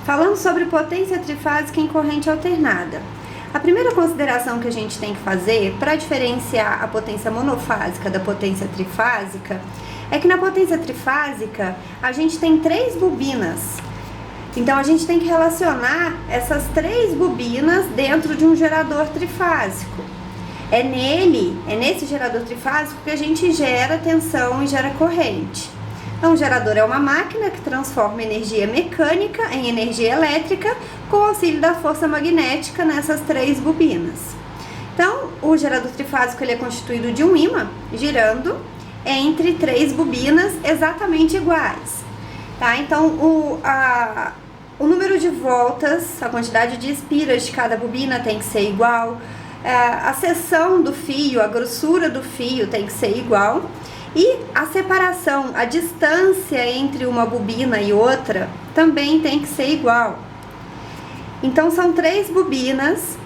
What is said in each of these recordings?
Falando sobre potência trifásica em corrente alternada. A primeira consideração que a gente tem que fazer para diferenciar a potência monofásica da potência trifásica é que na potência trifásica a gente tem 3 bobinas. Então a gente tem que relacionar essas 3 bobinas dentro de um gerador trifásico. É nesse gerador trifásico que a gente gera tensão e gera corrente. Então, um gerador é uma máquina que transforma energia mecânica em energia elétrica com o auxílio da força magnética nessas 3 bobinas. Então, o gerador trifásico ele é constituído de um ímã girando entre 3 bobinas exatamente iguais. Tá? Então, o número de voltas, a quantidade de espiras de cada bobina tem que ser igual, a seção do fio, a grossura do fio tem que ser igual. E a separação, a distância entre uma bobina e outra também tem que ser igual. Então são 3 bobinas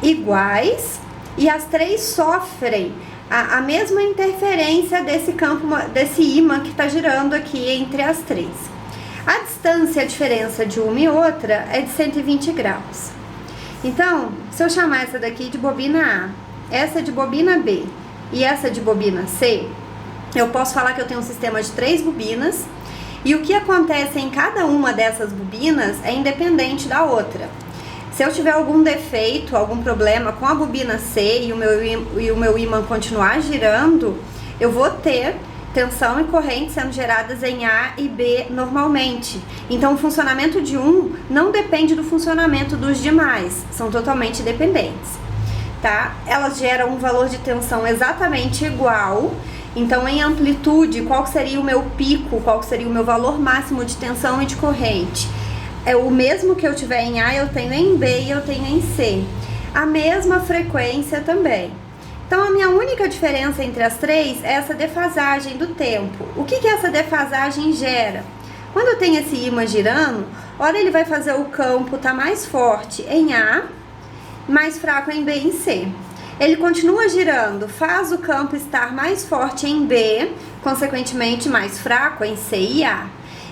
iguais e as 3 sofrem a mesma interferência desse campo, desse ímã que está girando aqui entre as 3. A distância, a diferença de uma e outra é de 120 graus. Então, se eu chamar essa daqui de bobina A, essa de bobina B e essa de bobina C, eu posso falar que eu tenho um sistema de 3 bobinas e o que acontece em cada uma dessas bobinas é independente da outra. Se eu tiver algum defeito, algum problema com a bobina C e o meu ímã continuar girando, eu vou ter tensão e corrente sendo geradas em A e B normalmente. Então o funcionamento de um não depende do funcionamento dos demais, são totalmente dependentes. Tá? Elas geram um valor de tensão exatamente igual. Então, em amplitude, qual seria o meu pico, qual seria o meu valor máximo de tensão e de corrente? É o mesmo que eu tiver em A, eu tenho em B e eu tenho em C. A mesma frequência também. Então, a minha única diferença entre as 3 é essa defasagem do tempo. O que essa defasagem gera? Quando eu tenho esse ímã girando, ora ele vai fazer o campo estar mais forte em A, mais fraco em B e em C. Ele continua girando, faz o campo estar mais forte em B, consequentemente mais fraco em C e A.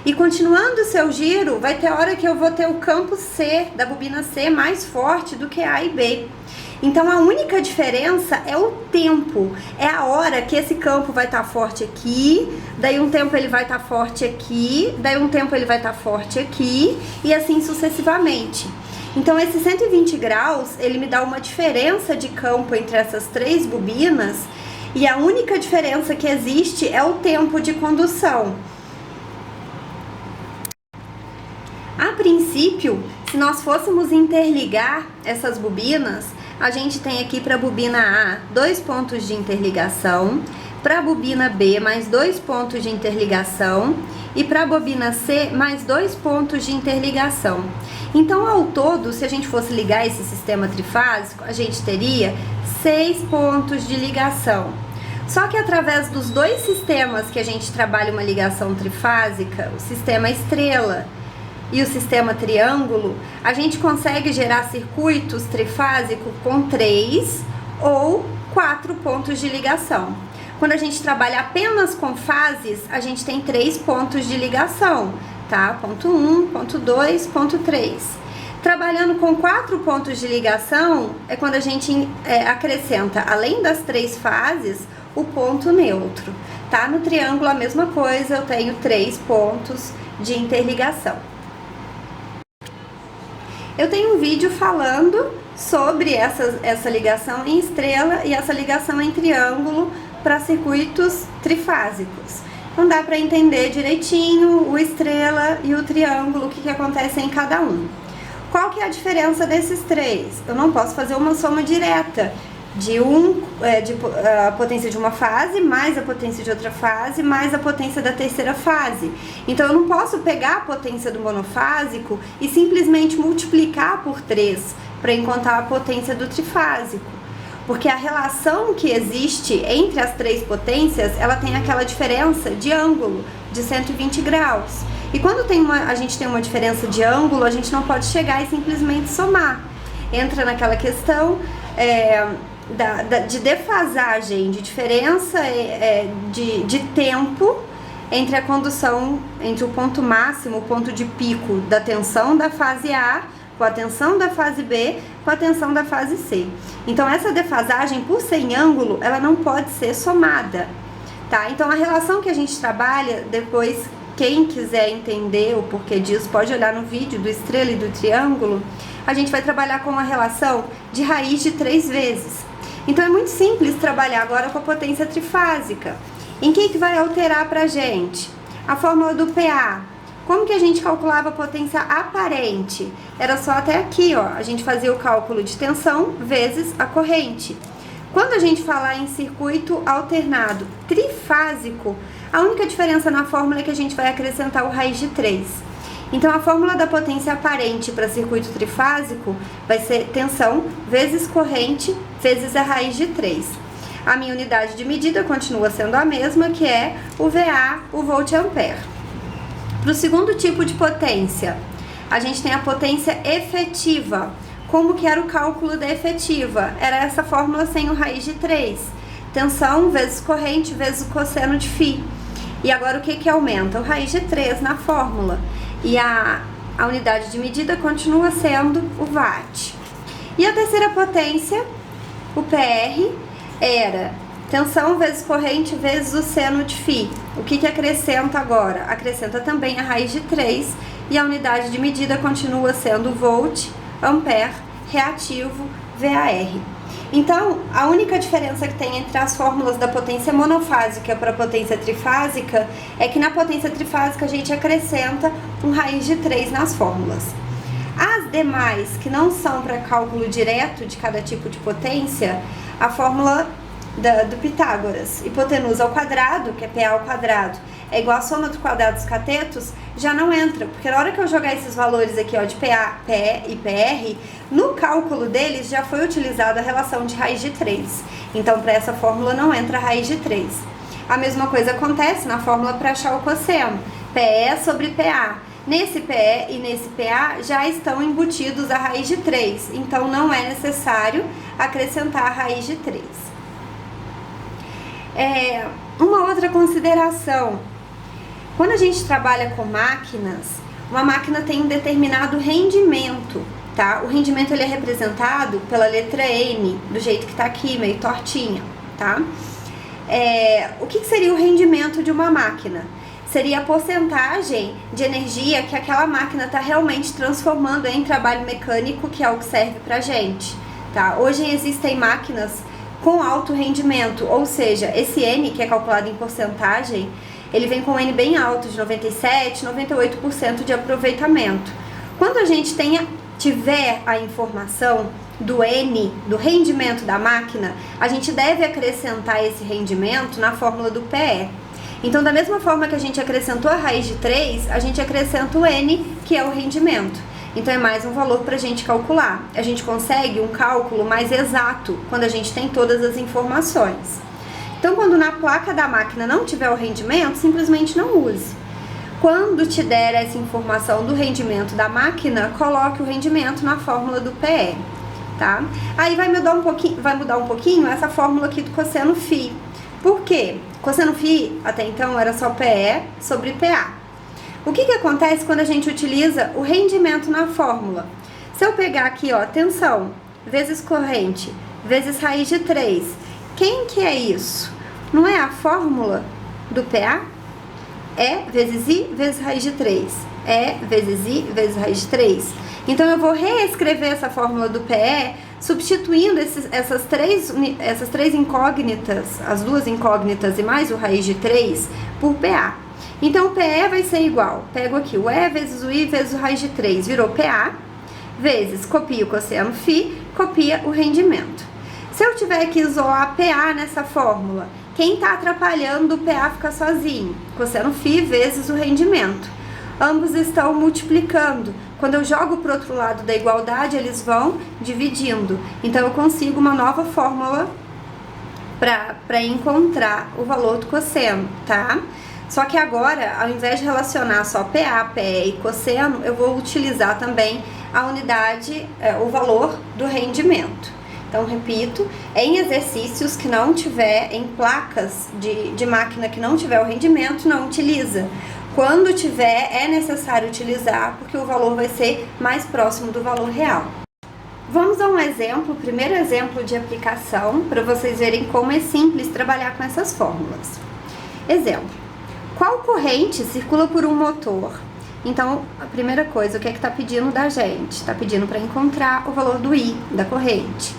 E continuando o seu giro, vai ter hora que eu vou ter o campo C, da bobina C, mais forte do que A e B. Então a única diferença é o tempo, é a hora que esse campo vai estar forte aqui, daí um tempo ele vai estar forte aqui, daí um tempo ele vai estar forte aqui e assim sucessivamente. Então esse 120 graus, ele me dá uma diferença de campo entre essas 3 bobinas e a única diferença que existe é o tempo de condução. A princípio, se nós fôssemos interligar essas bobinas, a gente tem aqui para a bobina A 2 pontos de interligação, para a bobina B mais 2 pontos de interligação e para a bobina C mais 2 pontos de interligação. Então, ao todo, se a gente fosse ligar esse sistema trifásico, a gente teria 6 pontos de ligação. Só que através dos 2 sistemas que a gente trabalha uma ligação trifásica, o sistema estrela e o sistema triângulo, a gente consegue gerar circuitos trifásicos com 3 ou 4 pontos de ligação. Quando a gente trabalha apenas com fases, a gente tem 3 pontos de ligação, tá? Ponto 1, ponto 2, ponto 3. Trabalhando com 4 pontos de ligação, é quando a gente acrescenta, além das 3 fases, o ponto neutro, tá? No triângulo a mesma coisa, eu tenho 3 pontos de interligação. Eu tenho um vídeo falando sobre essa ligação em estrela e essa ligação em triângulo para circuitos trifásicos. Então dá para entender direitinho o estrela e o triângulo, o que acontece em cada um. Qual que é a diferença desses 3? Eu não posso fazer uma soma direta de a potência de uma fase, mais a potência de outra fase, mais a potência da terceira fase. Então eu não posso pegar a potência do monofásico e simplesmente multiplicar por 3 para encontrar a potência do trifásico. Porque a relação que existe entre as 3 potências, ela tem aquela diferença de ângulo de 120 graus. E quando a gente tem uma diferença de ângulo, a gente não pode chegar e simplesmente somar. Entra naquela questão de defasagem, de diferença de tempo entre a condução, entre o ponto máximo, o ponto de pico da tensão da fase A, com a tensão da fase B, com a tensão da fase C. Então essa defasagem, por ser em ângulo, ela não pode ser somada, tá? Então a relação que a gente trabalha, depois quem quiser entender o porquê disso, pode olhar no vídeo do estrela e do triângulo, a gente vai trabalhar com uma relação de raiz de 3 vezes. Então é muito simples trabalhar agora com a potência trifásica. Em que vai alterar pra gente? A fórmula do PA. Como que a gente calculava a potência aparente? Era só até aqui, ó. A gente fazia o cálculo de tensão vezes a corrente. Quando a gente falar em circuito alternado trifásico, a única diferença na fórmula é que a gente vai acrescentar o raiz de 3. Então a fórmula da potência aparente para circuito trifásico vai ser tensão vezes corrente vezes a raiz de 3. A minha unidade de medida continua sendo a mesma, que é o VA, o volt-ampere. Para o segundo tipo de potência, a gente tem a potência efetiva. Como que era o cálculo da efetiva? Era essa fórmula sem o raiz de 3. Tensão vezes corrente vezes o cosseno de φ. E agora o que aumenta? O raiz de 3 na fórmula. E a unidade de medida continua sendo o watt. E a terceira potência, o PR, era tensão vezes corrente vezes o seno de φ. O que acrescenta agora? Acrescenta também a raiz de 3 e a unidade de medida continua sendo volt, ampere, reativo, VAR. Então, a única diferença que tem entre as fórmulas da potência monofásica para a potência trifásica é que na potência trifásica a gente acrescenta um raiz de 3 nas fórmulas. As demais, que não são para cálculo direto de cada tipo de potência, a fórmula do Pitágoras, hipotenusa ao quadrado, que é PA ao quadrado, é igual a soma do quadrado dos catetos, já não entra, porque na hora que eu jogar esses valores aqui, ó, de PA, PE e PR, no cálculo deles já foi utilizada a relação de raiz de 3. Então, para essa fórmula não entra a raiz de 3. A mesma coisa acontece na fórmula para achar o cosseno, PE sobre PA. Nesse PE e nesse PA já estão embutidos a raiz de 3, então não é necessário acrescentar a raiz de 3. Uma outra consideração: quando a gente trabalha com máquinas, uma máquina tem um determinado rendimento, tá? O rendimento ele é representado pela letra N, do jeito que tá aqui, meio tortinha, tá? O que seria o rendimento de uma máquina? Seria a porcentagem de energia que aquela máquina está realmente transformando em trabalho mecânico, que é o que serve pra gente, tá? Hoje existem máquinas com alto rendimento, ou seja, esse N, que é calculado em porcentagem, ele vem com um N bem alto, de 97%, 98% de aproveitamento. Quando a gente tiver a informação do N, do rendimento da máquina, a gente deve acrescentar esse rendimento na fórmula do PE. Então, da mesma forma que a gente acrescentou a raiz de 3, a gente acrescenta o N, que é o rendimento. Então é mais um valor para a gente calcular. A gente consegue um cálculo mais exato quando a gente tem todas as informações. Então, quando na placa da máquina não tiver o rendimento, simplesmente não use. Quando te der essa informação do rendimento da máquina, coloque o rendimento na fórmula do PE, tá? Aí vai mudar um pouquinho essa fórmula aqui do cosseno φ. Por quê? Cosseno φ até então era só PE sobre PA. O que acontece quando a gente utiliza o rendimento na fórmula? Se eu pegar aqui, ó, tensão vezes corrente vezes raiz de 3, quem que é isso? Não é a fórmula do PA? E vezes I vezes raiz de 3. E vezes I vezes raiz de 3. Então eu vou reescrever essa fórmula do PE substituindo essas três incógnitas, as duas incógnitas e mais o raiz de 3 por PA. Então o PE vai ser igual, pego aqui o E vezes o I vezes o raiz de 3, virou PA, vezes, copio o cosseno φ, copia o rendimento. Se eu tiver que isolar PA nessa fórmula, quem está atrapalhando o PA ficar sozinho? Cosseno φ vezes o rendimento. Ambos estão multiplicando. Quando eu jogo para o outro lado da igualdade, eles vão dividindo. Então eu consigo uma nova fórmula para encontrar o valor do cosseno, tá? Só que agora, ao invés de relacionar só PA, PE e cosseno, eu vou utilizar também a unidade, o valor do rendimento. Então, repito, em exercícios que não tiver, em placas de máquina que não tiver o rendimento, não utiliza. Quando tiver, é necessário utilizar, porque o valor vai ser mais próximo do valor real. Vamos a um exemplo, primeiro exemplo de aplicação, para vocês verem como é simples trabalhar com essas fórmulas. Exemplo: qual corrente circula por um motor? Então, a primeira coisa, o que é que está pedindo da gente? Está pedindo para encontrar o valor do I, da corrente.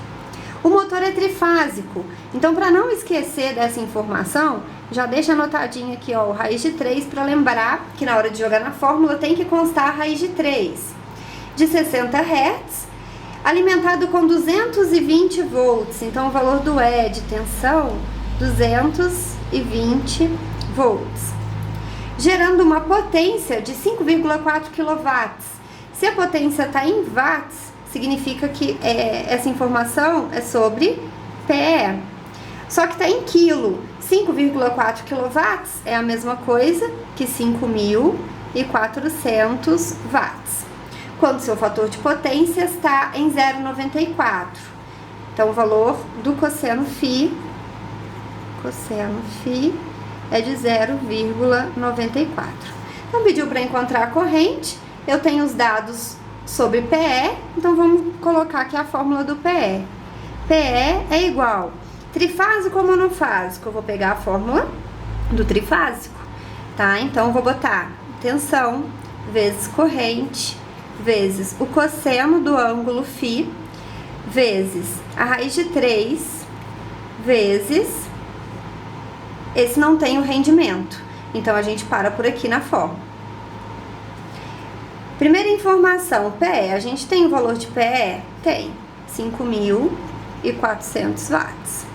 O motor é trifásico, então para não esquecer dessa informação, já deixa anotadinho aqui, ó, o raiz de 3, para lembrar que na hora de jogar na fórmula tem que constar a raiz de 3. De 60 Hz, alimentado com 220 volts, então o valor do E de tensão, 220 volts. Gerando uma potência de 5,4 kW. Se a potência está em watts, significa que essa informação é sobre PE. Só que está em quilo. 5,4 kW é a mesma coisa que 5.400 watts. Quando seu fator de potência está em 0,94. Então, o valor do cosseno φ é de 0,94. Então, pediu para encontrar a corrente. Eu tenho os dados sobre PE, então vamos colocar aqui a fórmula do PE. PE é igual trifásico ou monofásico? Eu vou pegar a fórmula do trifásico, tá? Então, eu vou botar tensão vezes corrente vezes o cosseno do ângulo φ vezes a raiz de 3 vezes esse não tem o rendimento. Então, a gente para por aqui na fórmula. Primeira informação, PE. A gente tem o valor de PE? Tem. 5.400 watts.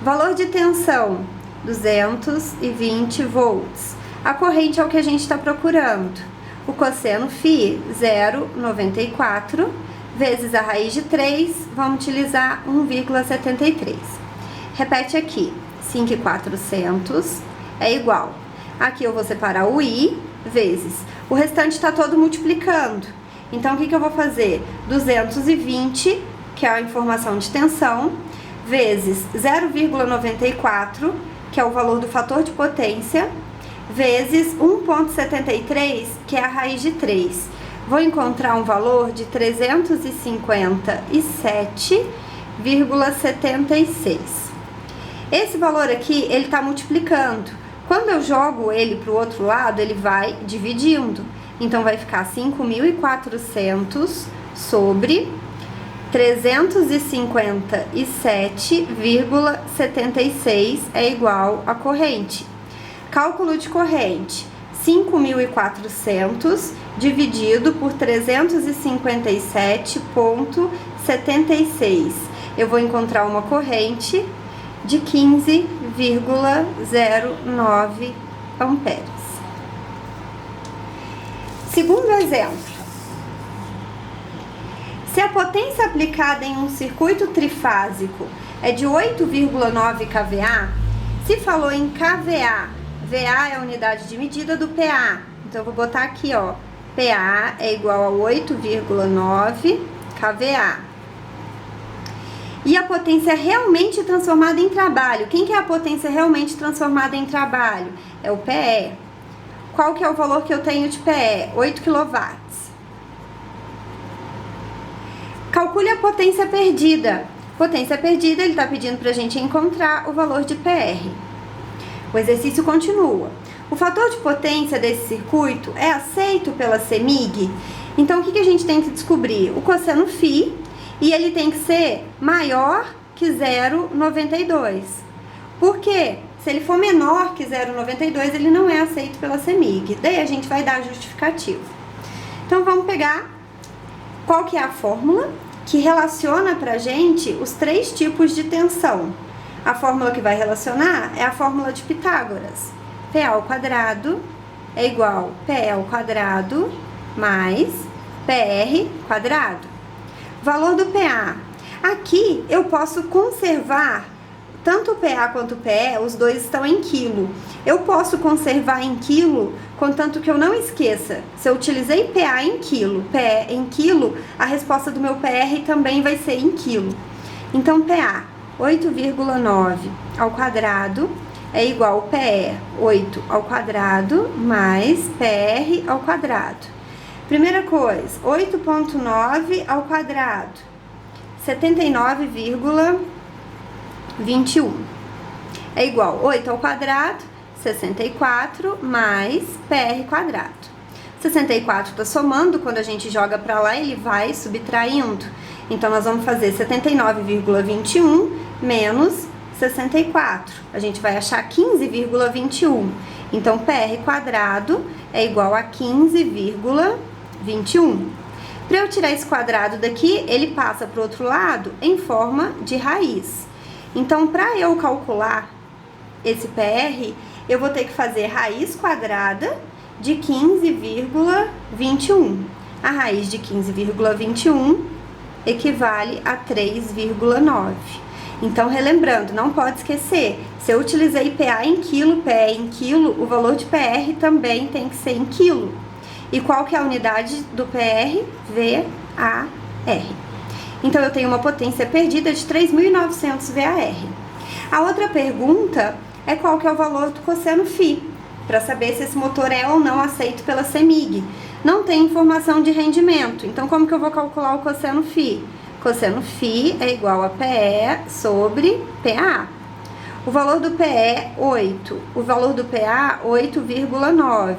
Valor de tensão, 220 volts. A corrente é o que a gente está procurando. O cosseno φ, 0,94, vezes a raiz de 3, vamos utilizar 1,73. Repete aqui. 5.400 é igual. Aqui eu vou separar o I vezes. O restante está todo multiplicando. Então, o que eu vou fazer? 220, que é a informação de tensão, vezes 0,94, que é o valor do fator de potência, vezes 1,73, que é a raiz de 3. Vou encontrar um valor de 357,76. Esse valor aqui, ele está multiplicando. Quando eu jogo ele para o outro lado, ele vai dividindo. Então, vai ficar 5.400 sobre 357,76 é igual a corrente. Cálculo de corrente. 5.400 dividido por 357,76. Eu vou encontrar uma corrente de 15,09 amperes. Segundo exemplo, se a potência aplicada em um circuito trifásico é de 8,9 kVA, se falou em kVA, VA é a unidade de medida do PA, então eu vou botar aqui, ó, PA é igual a 8,9 kVA. E a potência realmente transformada em trabalho. Quem que é a potência realmente transformada em trabalho? É o PE. Qual que é o valor que eu tenho de PE? 8 kW. Calcule a potência perdida. Potência perdida, ele está pedindo para a gente encontrar o valor de PR. O exercício continua. O fator de potência desse circuito é aceito pela CEMIG? Então, o que a gente tem que descobrir? O cosseno φ, e ele tem que ser maior que 0,92. Por quê? Se ele for menor que 0,92, ele não é aceito pela CEMIG. Daí a gente vai dar a justificativa. Então, vamos pegar qual que é a fórmula que relaciona pra gente os três tipos de tensão. A fórmula que vai relacionar é a fórmula de Pitágoras. PA ao quadrado é igual a PE ao quadrado mais PR quadrado. Valor do PA. Aqui eu posso conservar tanto o PA quanto o PE, os dois estão em quilo. Eu posso conservar em quilo, contanto que eu não esqueça. Se eu utilizei PA em quilo, PE em quilo, a resposta do meu PR também vai ser em quilo. Então, PA 8,9 ao quadrado é igual ao PE 8 ao quadrado mais PR ao quadrado. Primeira coisa, 8,9 ao quadrado, 79,21. É igual a 8 ao quadrado, 64 mais PR quadrado. 64 está somando, quando a gente joga para lá, ele vai subtraindo. Então, nós vamos fazer 79,21 menos 64. A gente vai achar 15,21. Então, PR quadrado é igual a 15,21. Para eu tirar esse quadrado daqui, ele passa para o outro lado em forma de raiz. Então, para eu calcular esse PR, eu vou ter que fazer raiz quadrada de 15,21. A raiz de 15,21 equivale a 3,9. Então, relembrando, não pode esquecer, se eu utilizei PA em quilo, PE em quilo, o valor de PR também tem que ser em quilo. E qual que é a unidade do PR? VAR. Então, eu tenho uma potência perdida de 3.900 VAR. A outra pergunta é qual que é o valor do cosseno φ, para saber se esse motor é ou não aceito pela CEMIG. Não tem informação de rendimento, então como que eu vou calcular o cosseno φ? Cosseno φ é igual a PE sobre PA. O valor do PE, 8. O valor do PA, 8,9.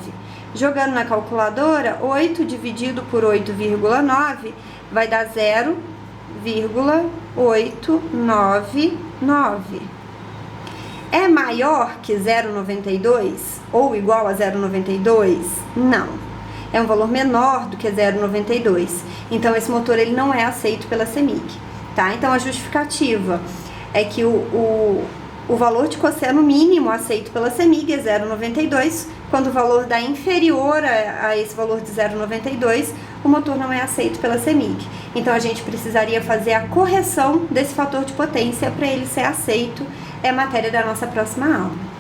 Jogando na calculadora, 8 dividido por 8,9 vai dar 0,899. É maior que 0,92 ou igual a 0,92? Não. É um valor menor do que 0,92. Então, esse motor ele não é aceito pela CEMIG, tá? Então, a justificativa é que o valor de cosseno mínimo aceito pela CEMIG é 0,92. Quando o valor dá inferior a esse valor de 0,92, o motor não é aceito pela CEMIG. Então, a gente precisaria fazer a correção desse fator de potência para ele ser aceito. É matéria da nossa próxima aula.